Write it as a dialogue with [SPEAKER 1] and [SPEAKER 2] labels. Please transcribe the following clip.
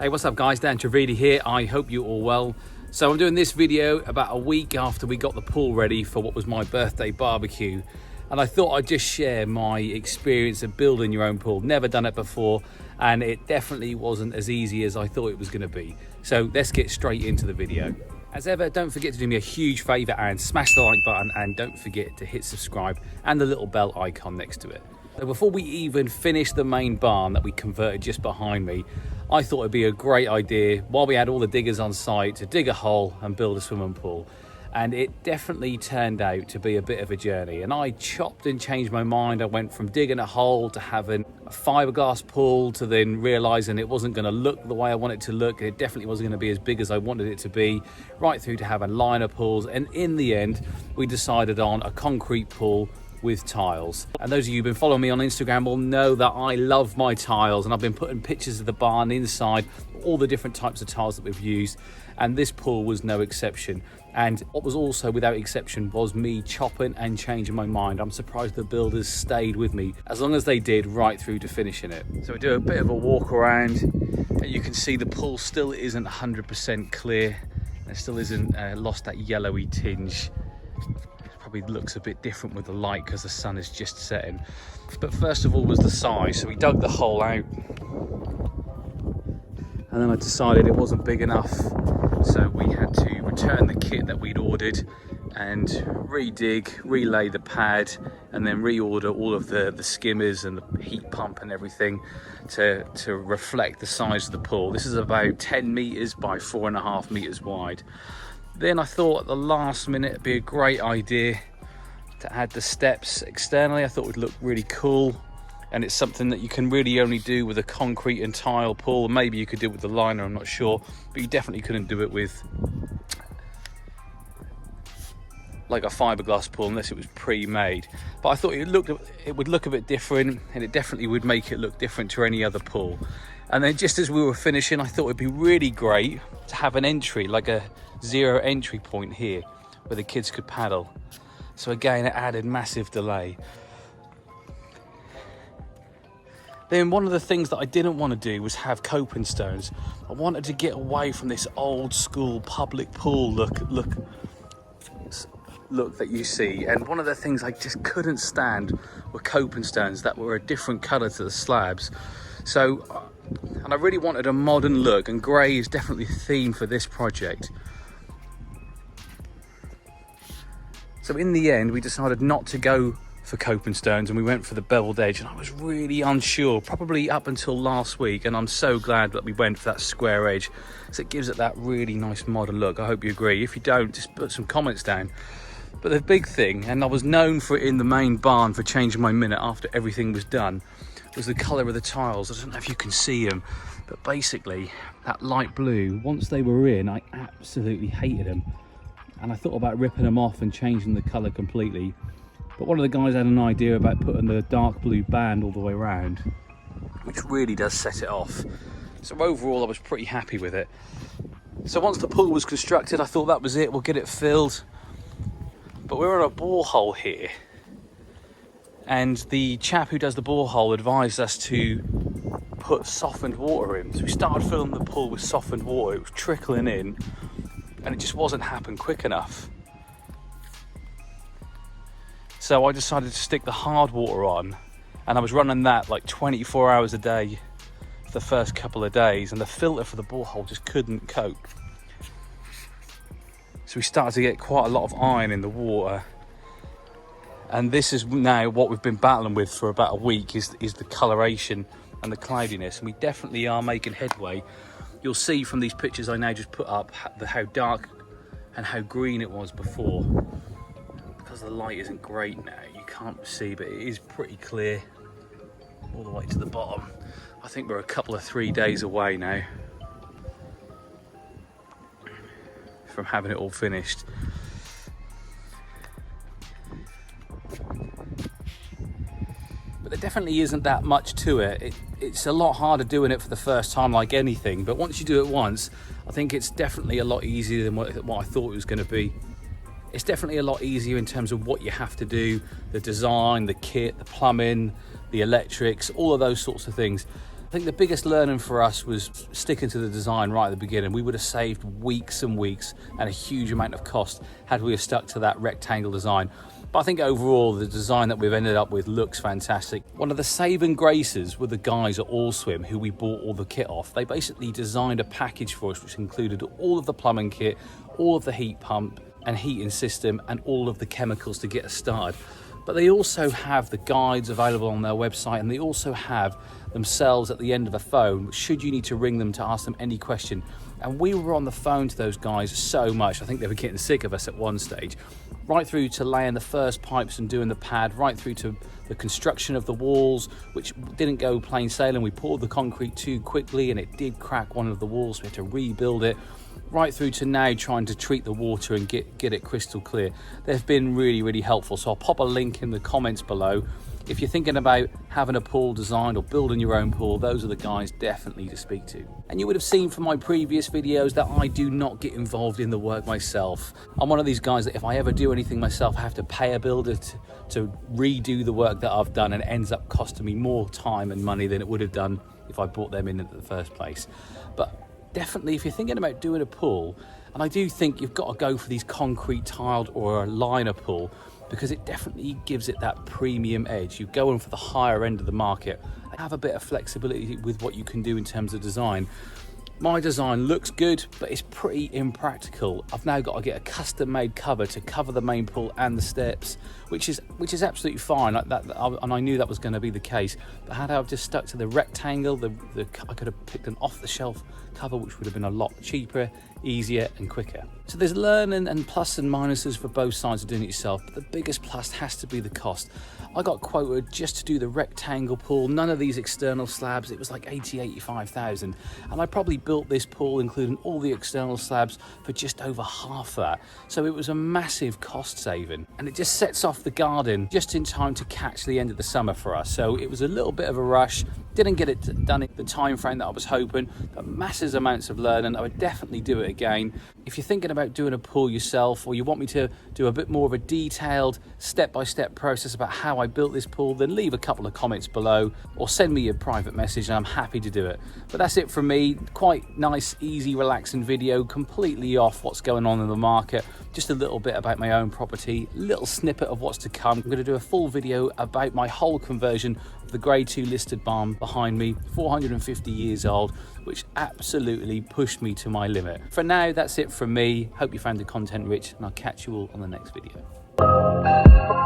[SPEAKER 1] Hey, what's up guys, Dan Trivedi here. I hope you're all well. So I'm doing this video about a week after we got the pool ready for what was my birthday barbecue. And I thought I'd just share my experience of building your own pool. Never done it before, and it definitely wasn't as easy as I thought it was gonna be. So let's get straight into the video. As ever, don't forget to do me a huge favor and smash the like button, and don't forget to hit subscribe and the little bell icon next to it. So before we even finish the main barn that we converted just behind me, I thought it'd be a great idea, while we had all the diggers on site, to dig a hole and build a swimming pool. And it definitely turned out to be a bit of a journey. And I chopped and changed my mind. I went from digging a hole to having a fiberglass pool, to then realizing it wasn't gonna look the way I wanted it to look. It definitely wasn't gonna be as big as I wanted it to be, right through to having liner pools. And in the end, we decided on a concrete pool with tiles. And those of you who've been following me on Instagram will know that I love my tiles, and I've been putting pictures of the barn inside, all the different types of tiles that we've used, and this pool was no exception. And what was also without exception was me chopping and changing my mind. I'm surprised the builders stayed with me as long as they did, right through to finishing it. So we do a bit of a walk around, and you can see the pool still isn't 100% clear. It still isn't lost that yellowy tinge. Probably looks a bit different with the light because the sun is just setting. But first of all was the size. So we dug the hole out, and then I decided it wasn't big enough, so we had to return the kit that we'd ordered and re-dig, relay the pad, and then reorder all of the skimmers and the heat pump and everything to reflect the size of the pool. This is about 10 meters by 4.5 meters wide. Then I thought at the last minute it'd be a great idea to add the steps externally. I thought it would look really cool, and it's something that you can really only do with a concrete and tile pool. Maybe you could do it with the liner, I'm not sure, but you definitely couldn't do it with like a fiberglass pool unless it was pre-made. But I thought it would look a bit different, and it definitely would make it look different to any other pool. And then just as we were finishing, I thought it'd be really great to have an entry, like a zero entry point here where the kids could paddle. So again, it added massive delay. Then one of the things that I didn't want to do was have coping stones. I wanted to get away from this old school public pool look that you see. And one of the things I just couldn't stand were coping stones that were a different colour to the slabs. And I really wanted a modern look, and grey is definitely the theme for this project. So in the end, we decided not to go for coping stones, and we went for the beveled edge. And I was really unsure, probably up until last week, and I'm so glad that we went for that square edge, because it gives it that really nice modern look. I hope you agree. If you don't, just put some comments down. But the big thing, and I was known for it in the main barn for changing my minute after everything was done, was the colour of the tiles. I don't know if you can see them, but basically that light blue, once they were in, I absolutely hated them. And I thought about ripping them off and changing the colour completely. But one of the guys had an idea about putting the dark blue band all the way around, which really does set it off. So overall, I was pretty happy with it. So once the pool was constructed, I thought that was it, we'll get it filled. But we're on a borehole here, and the chap who does the borehole advised us to put softened water in. So we started filling the pool with softened water. It was trickling in, and it just wasn't happening quick enough. So I decided to stick the hard water on, and I was running that like 24 hours a day for the first couple of days, and the filter for the borehole just couldn't cope. So we started to get quite a lot of iron in the water. And this is now what we've been battling with for about a week, is the coloration and the cloudiness. And we definitely are making headway. You'll see from these pictures I now just put up how dark and how green it was before. Because the light isn't great now, you can't see, but it is pretty clear all the way to the bottom. I think we're a couple of 3 days away now from having it all finished. But there definitely isn't that much to it. It's a lot harder doing it for the first time, like anything, but once you do it once, I think it's definitely a lot easier than what I thought it was going to be. It's definitely a lot easier in terms of what you have to do, the design, the kit, the plumbing, the electrics, all of those sorts of things. I think the biggest learning for us was sticking to the design right at the beginning. We would have saved weeks and weeks and a huge amount of cost had we have stuck to that rectangle design. But I think overall the design that we've ended up with looks fantastic. One of the saving graces were the guys at Allswim who we bought all the kit off. They basically designed a package for us which included all of the plumbing kit, all of the heat pump and heating system and all of the chemicals to get us started. But they also have the guides available on their website, and they also have themselves at the end of a phone should you need to ring them to ask them any question. And we were on the phone to those guys so much, I think they were getting sick of us at one stage, right through to laying the first pipes and doing the pad, right through to the construction of the walls, which didn't go plain sailing. We poured the concrete too quickly and it did crack one of the walls, so we had to rebuild it, right through to now trying to treat the water and get it crystal clear. They've been really, really helpful. So I'll pop a link in the comments below. If you're thinking about having a pool designed or building your own pool, those are the guys definitely to speak to. And you would have seen from my previous videos that I do not get involved in the work myself. I'm one of these guys that if I ever do anything myself, I have to pay a builder to redo the work that I've done, and it ends up costing me more time and money than it would have done if I brought them in the first place. But definitely, if you're thinking about doing a pool, and I do think you've got to go for these concrete tiled or a liner pool, because it definitely gives it that premium edge. You're going for the higher end of the market. Have a bit of flexibility with what you can do in terms of design. My design looks good, but it's pretty impractical. I've now got to get a custom-made cover to cover the main pool and the steps, which is absolutely fine. And I knew that was going to be the case. But had I just stuck to the rectangle, I could have picked an off-the-shelf cover, which would have been a lot cheaper, easier, and quicker. So there's learning and plus and minuses for both sides of doing it yourself. But the biggest plus has to be the cost. I got quoted just to do the rectangle pool, none of these external slabs. It was like 85,000, and I probably built this pool including all the external slabs for just over half that. So it was a massive cost saving, and it just sets off the garden just in time to catch the end of the summer for us. So it was a little bit of a rush, didn't get it done in the time frame that I was hoping, but massive amounts of learning. I would definitely do it again. If you're thinking about doing a pool yourself, or you want me to do a bit more of a detailed step-by-step process about how I built this pool, then leave a couple of comments below or send me a private message and I'm happy to do it. But that's it from me. Quite nice, easy, relaxing video, completely off what's going on in the market. Just a little bit about my own property, little snippet of what's to come. I'm going to do a full video about my whole conversion of the Grade 2 listed barn behind me, 450 years old, which absolutely pushed me to my limit. For now, that's it from me. Hope you found the content rich, and I'll catch you all on the next video.